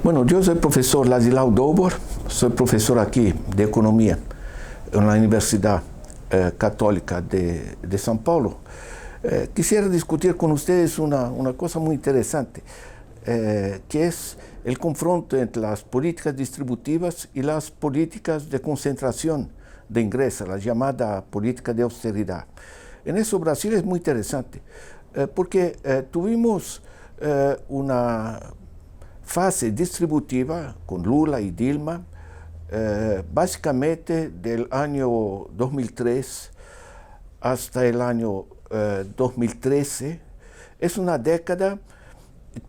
Bueno, yo soy profesor Ladislao Dobor, soy profesor aquí de economía en la Universidad Católica de São Paulo. Quisiera discutir con ustedes una cosa muy interesante, que es el confronto entre las políticas distributivas y las políticas de concentración de ingresos, la llamada política de austeridad. En eso Brasil es muy interesante, porque tuvimos una fase distributiva con Lula y Dilma, básicamente del año 2003 hasta el año 2013. Es una década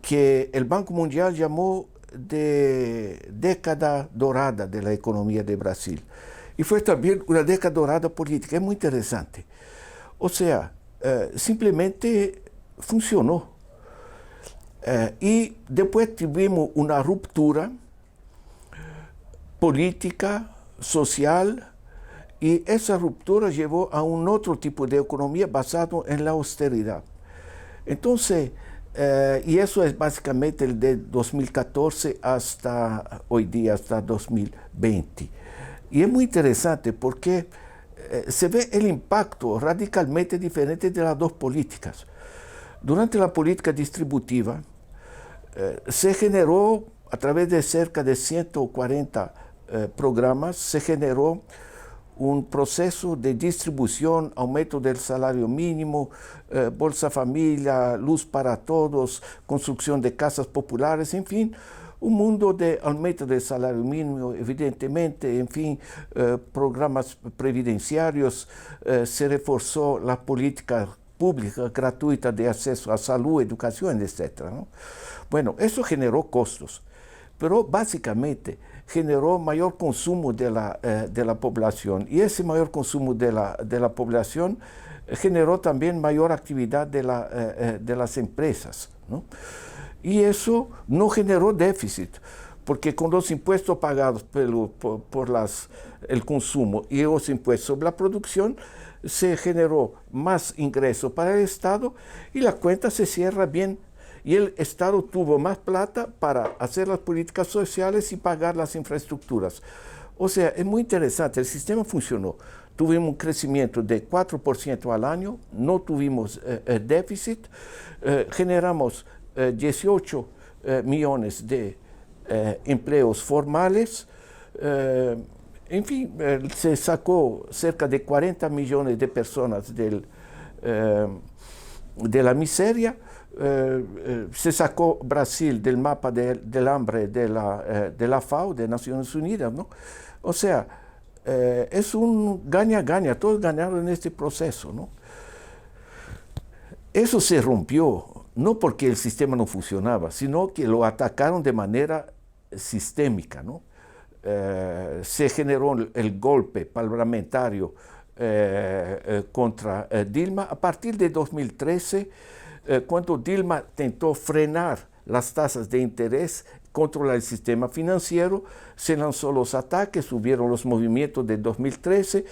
que el Banco Mundial llamó de década dorada de la economía de Brasil. Y fue también una década dorada política. Es muy interesante. O sea, simplemente funcionó. Y después tuvimos una ruptura política, social, y esa ruptura llevó a un otro tipo de economía basado en la austeridad. Entonces, y eso es básicamente el de 2014 hasta hoy día, hasta 2020. Y es muy interesante porque se ve el impacto radicalmente diferente de las dos políticas. Durante la política distributiva, se generó, a través de cerca de 140 programas, se generó un proceso de distribución, aumento del salario mínimo, Bolsa Familia, luz para todos, construcción de casas populares, en fin, un mundo de aumento del salario mínimo, evidentemente, en fin, programas previdenciarios, se reforzó la política pública gratuita de acceso a salud, educación, etc., ¿no? Bueno, eso generó costos, pero básicamente generó mayor consumo de la población, y ese mayor consumo de la población generó también mayor actividad de las empresas, ¿no? Y eso no generó déficit, porque con los impuestos pagados por el consumo y los impuestos sobre la producción, se generó más ingresos para el Estado y la cuenta se cierra bien. Y el Estado tuvo más plata para hacer las políticas sociales y pagar las infraestructuras. O sea, es muy interesante, el sistema funcionó. Tuvimos un crecimiento de 4% al año, no tuvimos déficit, generamos 18 millones de empleos formales, en fin, se sacó cerca de 40 millones de personas de la miseria. Se sacó Brasil del mapa del hambre de la FAO, de Naciones Unidas, ¿no? O sea, es un gana-gana, todos ganaron en este proceso, ¿no? Eso se rompió, no porque el sistema no funcionaba, sino que lo atacaron de manera sistémica, ¿no? Se generó el golpe parlamentario contra Dilma a partir de 2013, cuando Dilma tentó frenar las tasas de interés, controlar el sistema financiero, se lanzó los ataques, hubieron los movimientos de 2013,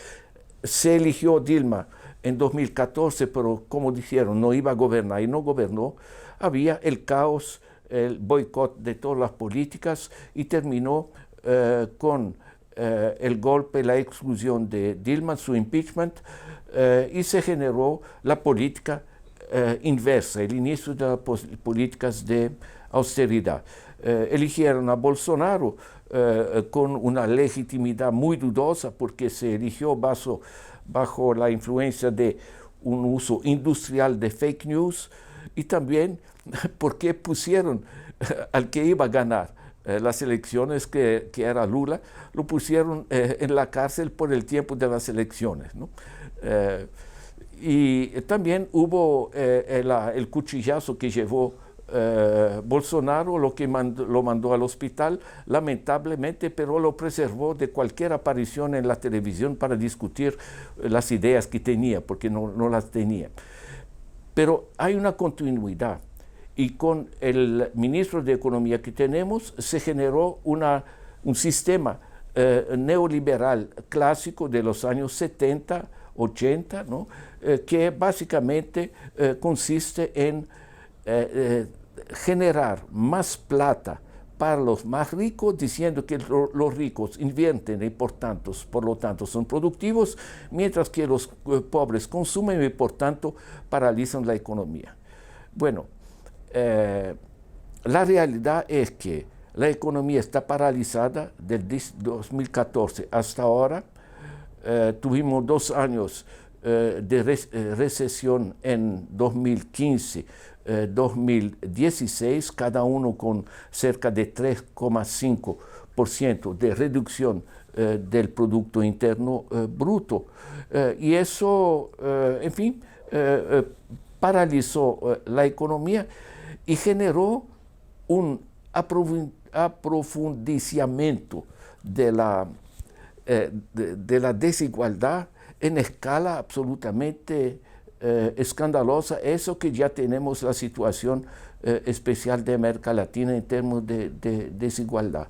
se eligió Dilma en 2014, pero como dijeron, no iba a gobernar y no gobernó, había el caos, el boicot de todas las políticas y terminó con el golpe, la exclusión de Dilma, su impeachment, y se generó la política inversa, el inicio de las políticas de austeridad. Eligieron a Bolsonaro con una legitimidad muy dudosa porque se eligió bajo la influencia de un uso industrial de fake news y también porque pusieron al que iba a ganar las elecciones, que era Lula, lo pusieron en la cárcel por el tiempo de las elecciones, ¿no? Y también hubo el cuchillazo que llevó Bolsonaro, lo mandó al hospital, lamentablemente, pero lo preservó de cualquier aparición en la televisión para discutir las ideas que tenía, porque no las tenía. Pero hay una continuidad, y con el ministro de Economía que tenemos se generó un sistema neoliberal clásico de los años 70, 80, ¿no? Que básicamente consiste en generar más plata para los más ricos, diciendo que los ricos invierten y por lo tanto son productivos, mientras que los pobres consumen y por tanto paralizan la economía. Bueno, la realidad es que la economía está paralizada desde 2014 hasta ahora. Tuvimos 2 años de recesión en 2015, 2016, cada uno con cerca de 3,5% de reducción del Producto Interno Bruto. Y eso, en fin, paralizó la economía y generó un aprofundamiento de la desigualdad en escala absolutamente escandalosa. Eso que ya tenemos la situación especial de América Latina en términos de desigualdad.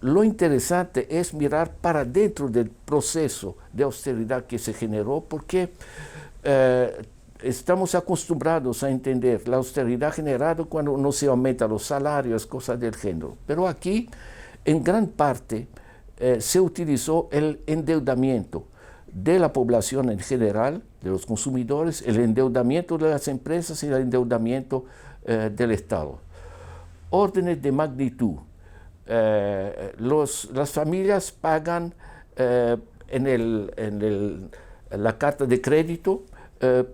Lo interesante es mirar para dentro del proceso de austeridad que se generó, porque estamos acostumbrados a entender la austeridad generada cuando no se aumentan los salarios, cosas del género. Pero aquí, en gran parte, se utilizó el endeudamiento de la población en general, de los consumidores, el endeudamiento de las empresas y el endeudamiento del Estado. Órdenes de magnitud. Las familias pagan en la carta de crédito,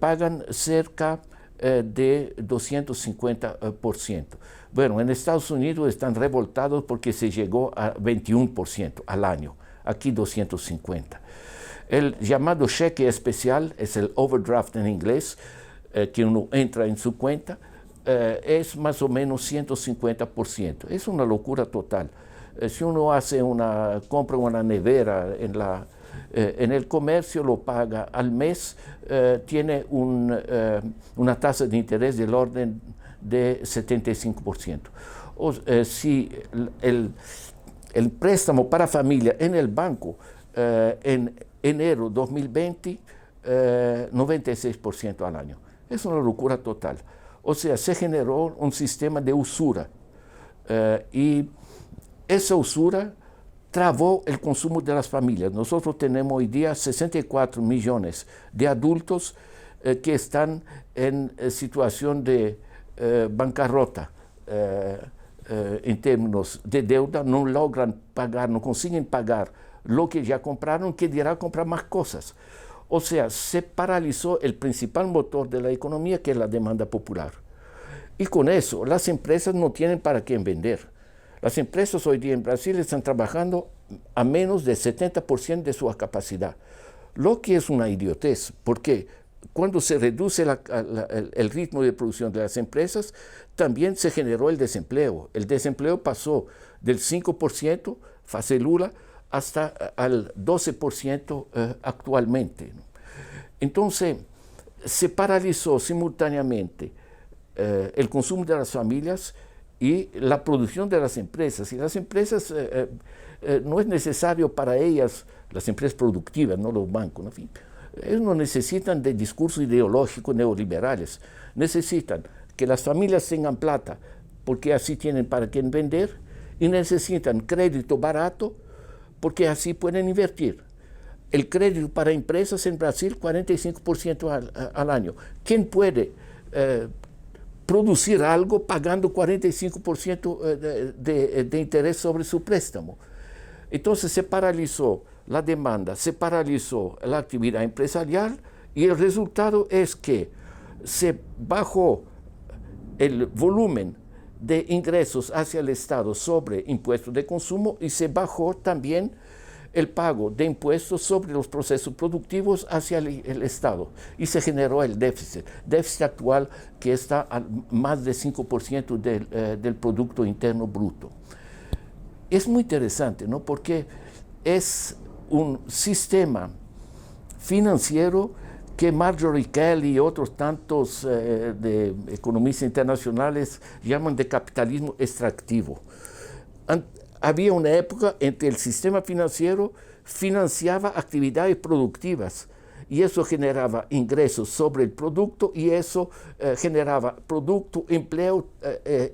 pagan cerca de 250%. Bueno, en Estados Unidos están revoltados porque se llegó a 21% al año, aquí 250%. El llamado cheque especial, es el overdraft en inglés, que uno entra en su cuenta, es más o menos 150%. Es una locura total. Si uno compra una nevera en el comercio, lo paga al mes, tiene una tasa de interés del orden de 75%. Si el préstamo para familia en el banco en enero 2020, 96% al año. Es una locura total. O sea, se generó un sistema de usura y esa usura trabó el consumo de las familias. Nosotros tenemos hoy día 64 millones de adultos que están en situación de bancarrota en términos de deuda, no logran pagar, no consiguen pagar lo que ya compraron, que dirá comprar más cosas. O sea, se paralizó el principal motor de la economía, que es la demanda popular. Y con eso, las empresas no tienen para quién vender. Las empresas hoy día en Brasil están trabajando a menos del 70% de su capacidad, lo que es una idiotez, porque cuando se reduce el ritmo de producción de las empresas, también se generó el desempleo. El desempleo pasó del 5%, fase Lula, hasta al 12% actualmente. Entonces, se paralizó simultáneamente el consumo de las familias y la producción de las empresas. Y las empresas no es necesario para ellas, las empresas productivas, no los bancos, en fin. Ellos no necesitan de discursos ideológicos neoliberales. Necesitan que las familias tengan plata, porque así tienen para quién vender, y necesitan crédito barato, porque así pueden invertir. El crédito para empresas en Brasil, 45% al año. ¿Quién puede producir algo pagando 45% de interés sobre su préstamo? Entonces se paralizó la demanda, se paralizó la actividad empresarial y el resultado es que se bajó el volumen de ingresos hacia el Estado sobre impuestos de consumo y se bajó también el pago de impuestos sobre los procesos productivos hacia el Estado y se generó el déficit actual que está a más de 5% del Producto Interno Bruto. Es muy interesante, ¿no? Porque es un sistema financiero que Marjorie Kelley y otros tantos de economistas internacionales llaman de capitalismo extractivo. Había una época en que el sistema financiero financiaba actividades productivas y eso generaba ingresos sobre el producto y eso generaba producto, empleo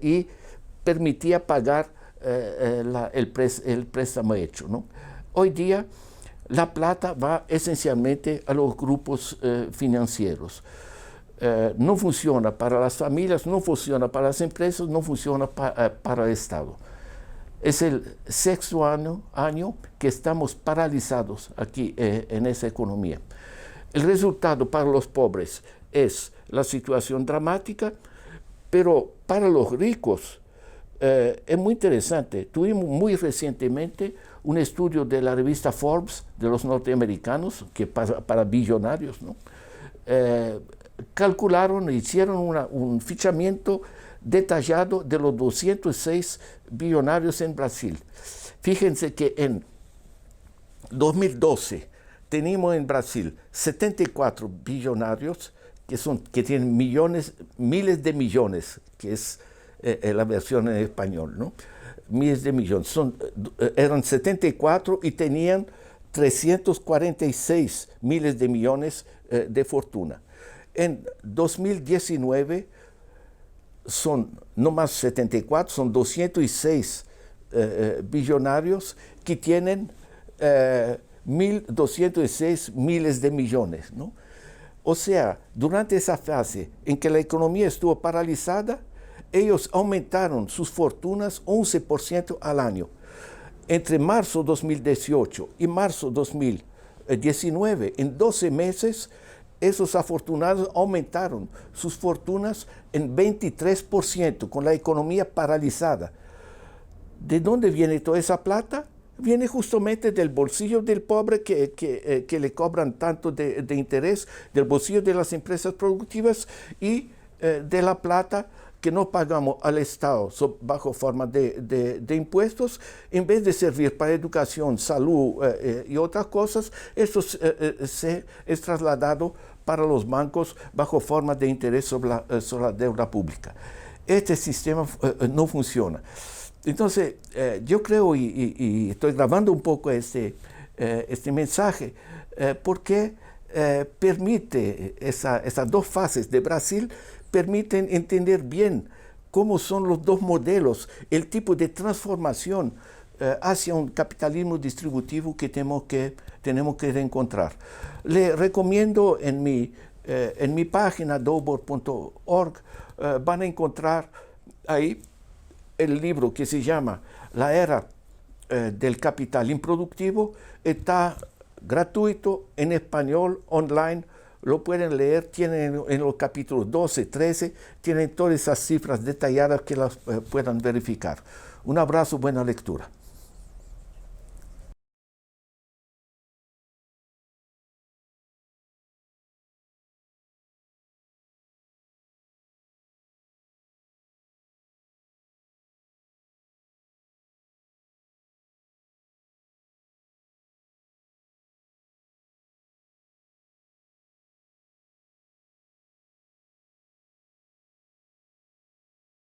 y permitía pagar el préstamo hecho, ¿no? Hoy día la plata va esencialmente a los grupos financieros. No funciona para las familias, no funciona para las empresas, no funciona para el Estado. Es el sexto año que estamos paralizados aquí en esa economía. El resultado para los pobres es la situación dramática, pero para los ricos es muy interesante. Tuvimos muy recientemente un estudio de la revista Forbes de los norteamericanos, que para billonarios, ¿no? Calcularon, hicieron un fichamiento detallado de los 206 billonarios en Brasil. Fíjense que en 2012 teníamos en Brasil 74 billonarios que tienen miles de millones, que es la versión en español, ¿no? Miles de millones. Eran 74 y tenían 346 miles de millones de fortuna. En 2019 son no más 74, son 206 billonarios que tienen 1.206 miles de millones, ¿no? O sea, durante esa fase en que la economía estuvo paralizada, ellos aumentaron sus fortunas 11% al año. Entre marzo 2018 y marzo 2019, en 12 meses, esos afortunados aumentaron sus fortunas en 23% con la economía paralizada. ¿De dónde viene toda esa plata? Viene justamente del bolsillo del pobre que le cobran tanto de interés, del bolsillo de las empresas productivas y de la plata que no pagamos al Estado bajo forma de impuestos. En vez de servir para educación, salud y otras cosas, eso es trasladado para los bancos bajo forma de interés sobre la deuda pública. Este sistema no funciona. Entonces, yo creo, y estoy grabando un poco este mensaje, porque permite, esas dos fases de Brasil permiten entender bien cómo son los dos modelos, el tipo de transformación hacia un capitalismo distributivo que tenemos que encontrar. Le recomiendo en mi página dobor.org, van a encontrar ahí el libro que se llama La Era del Capital Improductivo. Está gratuito en español, online, lo pueden leer, tienen en los capítulos 12, 13, tienen todas esas cifras detalladas que las puedan verificar. Un abrazo, buena lectura.